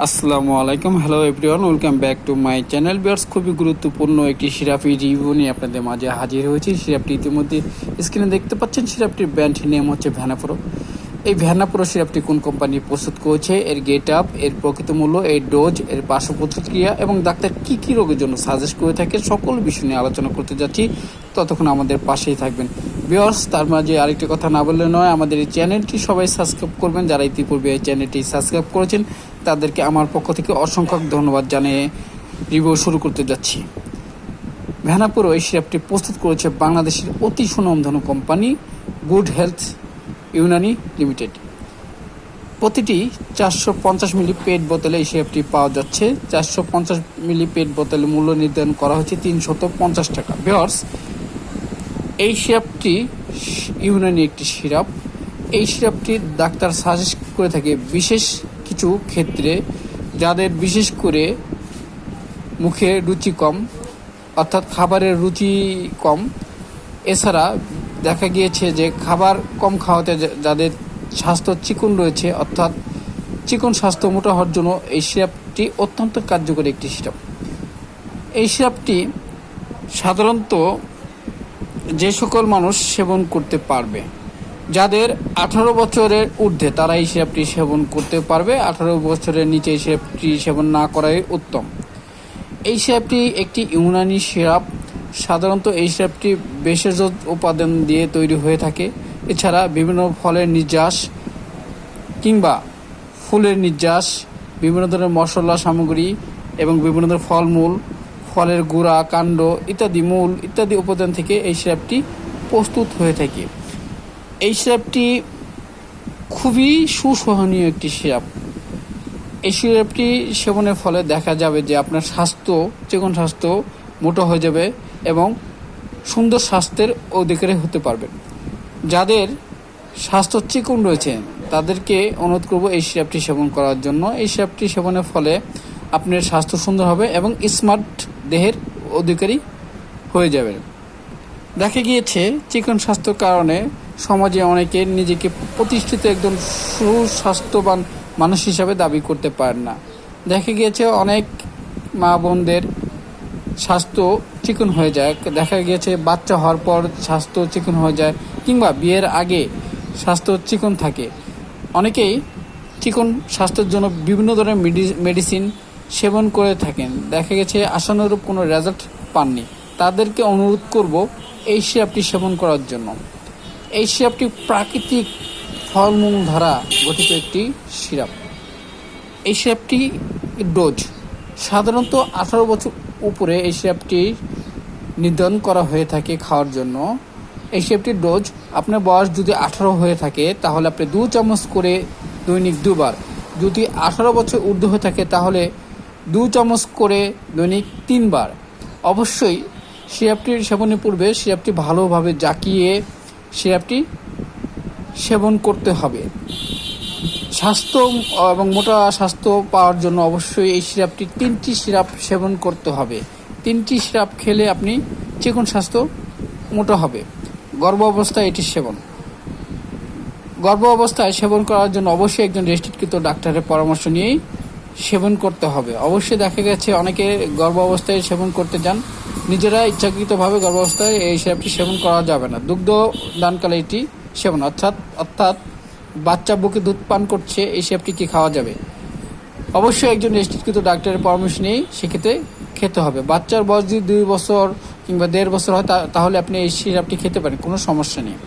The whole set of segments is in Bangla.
আসসালামু আলাইকুম, hello everyone, welcome back to my channel. Viewers, খুবই গুরুত্বপূর্ণ একটি সিরাপি রিভিউ নিয়ে আপনাদের মাঝে হাজির হয়েছি। সিরাপটি ইতিমধ্যে স্ক্রিনে দেখতে পাচ্ছেন। সিরাপটির ব্র্যান্ড নেম হচ্ছে ভ্যানাপ্রো। এই ভ্যানাপ্রো সিরাপটি কোন কোম্পানি প্রস্তুত করেছে, এর গেট আপ, এর প্রকৃত মূল্য, এর ডোজ, এর পার্শ্ব প্রতিক্রিয়া এবং ডাক্তার কী কী রোগের জন্য সাজেস্ট করে থাকে সকল বিষয় নিয়ে আলোচনা করতে যাচ্ছি। ততক্ষণ আমাদের পাশেই থাকবেন। ভিউয়ার্স, তার মাঝে আরেকটি কথা না বললে নয়, আমাদের এই চ্যানেলটি সবাই সাবস্ক্রাইব করবেন। যারা ইতিপূর্বে এই চ্যানেলটি সাবস্ক্রাইব করেছেন তাদেরকে আমার পক্ষ থেকে অসংখ্য ধন্যবাদ জানিয়ে রিভিউ শুরু করতে যাচ্ছি। ভ্যানাপ্রো এই সিরাপটি প্রস্তুত করেছে বাংলাদেশের অতি সুনামধন্য company good health Unani limited. প্রতিটি 450 মিলি পেট বোতলে এই সিরাপটি পাওয়া যাচ্ছে। 450 মিলি পেট বোতলের মূল্য নির্ধারণ করা হচ্ছে 350 টাকা। ভিউয়ার্স, এই সিরাপটি ইউনানি একটি সিরাপ। এই সিরাপটি ডাক্তার সাজেস্ট করে থাকে বিশেষ কিছু ক্ষেত্রে, যাদের বিশেষ করে মুখে রুচি কম, অর্থাৎ খাবারের রুচি কম। এছাড়া দেখা গিয়েছে যে খাবার কম খাওয়াতে যাদের স্বাস্থ্য চিকন রয়েছে, অর্থাৎ চিকন স্বাস্থ্য মোটা হওয়ার জন্য এই সিরাপটি অত্যন্ত কার্যকরী একটি সিরাপ। এই সিরাপটি সাধারণত যে সকল মানুষ সেবন করতে পারবে, যাদের 18 বছরের ঊর্ধ্বে তারা এই সিরাপটি সেবন করতে পারবে। 18 বছরের নিচে এই সিরাপটি সেবন না করাই উত্তম। এই সিরাপটি একটি ইউনানি সিরাপ। সাধারণত এই সিরাপটি ভেষজ উপাদান দিয়ে তৈরি হয়ে থাকে। এছাড়া বিভিন্ন ফলের নির্যাস কিংবা ফুলের নির্যাস, বিভিন্ন ধরনের মশলা সামগ্রী এবং বিভিন্ন ধরনের ফলমূল, ফলের গুঁড়া, কাণ্ড ইত্যাদি, মূল ইত্যাদি উপাদান থেকে এই সিরাপটি প্রস্তুত হয়ে থাকে। এই সিরাপটি খুবই সুসহনীয় একটি সিরাপ। এই সিরাপটি সেবনের ফলে দেখা যাবে যে আপনার স্বাস্থ্য, চিকন স্বাস্থ্য মোটা হয়ে যাবে এবং সুন্দর স্বাস্থ্যের অধিকারী হতে পারবেন। যাদের স্বাস্থ্য চিকন রয়েছে তাদেরকে অনুরোধ করব এই সিরাপটি সেবন করার জন্য। এই সিরাপটি সেবনের ফলে আপনার স্বাস্থ্য সুন্দর হবে এবং স্মার্ট দেহের অধিকারী হয়ে যাবে। দেখা গিয়েছে চিকন স্বাস্থ্যর কারণে সমাজে অনেকে নিজেকে প্রতিষ্ঠিত একজন সুস্বাস্থ্যবান মানুষ হিসাবে দাবি করতে পারেন না। দেখা গিয়েছে অনেক মা বোনদের স্বাস্থ্য চিকন হয়ে যায়। দেখা গিয়েছে বাচ্চা হওয়ার পর স্বাস্থ্য চিকন হয়ে যায় কিংবা বিয়ের আগে স্বাস্থ্য চিকন থাকে। অনেকেই চিকন স্বাস্থ্যের জন্য বিভিন্ন ধরনের মেডিসিন সেবন করে থাকেন। দেখা গেছে আশানুরূপ কোনো রেজাল্ট পাননি। তাদেরকে অনুরোধ করব এই সিরাপটি সেবন করার জন্য। এই সিরাপটি প্রাকৃতিক ফলমূল দ্বারা গঠিত একটি সিরাপ। এই সিরাপটি ডোজ সাধারণত 18 বছর উপরে এই সিরাপটি নির্ধারণ করা হয়ে থাকে খাওয়ার জন্য। এই সিরাপটির ডোজ, আপনার বয়স যদি 18 হয়ে থাকে তাহলে আপনি 2 চামচ করে দৈনিক 2 বার। যদি 18 বছর ঊর্ধ্ব হয়ে থাকে তাহলে 2 চামচ করে দৈনিক 3 বার। অবশ্যই সিরাপটির সেবনের পূর্বে সিরাপটি ভালোভাবে জাকিয়ে সিরাপটি সেবন করতে হবে। স্বাস্থ্য এবং মোটা স্বাস্থ্য পাওয়ার জন্য অবশ্যই এই সিরাপটি 3টি সিরাপ সেবন করতে হবে। 3টি সিরাপ খেলে আপনি চিকন স্বাস্থ্য মোটা হবে। গর্ভ অবস্থায় এটি সেবন। গর্ভ অবস্থায় সেবন করার জন্য অবশ্যই একজন রেজিস্ট্রিকৃত ডাক্তারের পরামর্শ নিয়েই সেবন করতে হবে। অবশ্যই দেখা গেছে অনেকে গর্ভ অবস্থায় সেবন করতে যান, নিজেরা ইচ্ছাকৃতভাবে গর্ভাবস্থায় এই সিরাপটি সেবন করা যাবে না। দুগ্ধ দানকালে এটি সেবন, অর্থাৎ বাচ্চা বুকে দুধ পান করছে, এই সিরাপটি কি খাওয়া যাবে? অবশ্যই একজন রেজিস্ট্রিকৃত ডাক্তারের পরামর্শ নিয়েই সেক্ষেত্রে খেতে হবে। বাচ্চার বয়স যদি 2 বছর কিংবা 1.5 বছর হয় তাহলে আপনি এই সিরাপটি খেতে পারেন, কোনো সমস্যা নেই।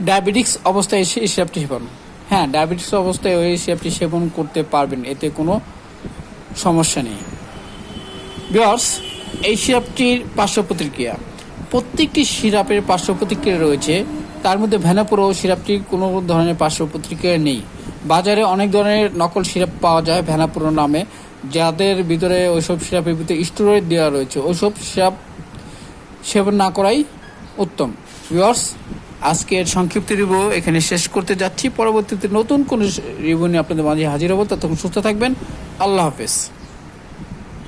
ডায়াবেটিক্স অবস্থায় এই সিরাপটি সেবন, হ্যাঁ, ডায়াবেটিক্স অবস্থায় এই সিরাপটি সেবন করতে পারবেন, এতে কোনো সমস্যা নেই। ভিউয়ার্স, এই সিরাপটির পার্শ্ব প্রতিক্রিয়া, প্রত্যেকটি সিরাপের পার্শ্ব প্রতিক্রিয়া রয়েছে। তার মধ্যে ভ্যানাপ্রো সিরাপটির কোনো ধরনের পার্শ্ব প্রতিক্রিয়া নেই। বাজারে অনেক ধরনের নকল সিরাপ পাওয়া যায় ভ্যানাপ্রো নামে, যাদের ভিতরে ওইসব সিরাপের ভিতরে স্টেরয়েড দেওয়া রয়েছে। ওইসব সিরাপ সেবন না করাই উত্তম। ভিউয়ার্স, আজকের সংক্ষিপ্ত রিভিউ এখানে শেষ করতে যাচ্ছি। পরবর্তীতে নতুন কোনো রিভিউ নিয়ে আপনাদের মাঝে হাজির হব। ততক্ষণ সুস্থ থাকবেন। আল্লাহ হাফেজ।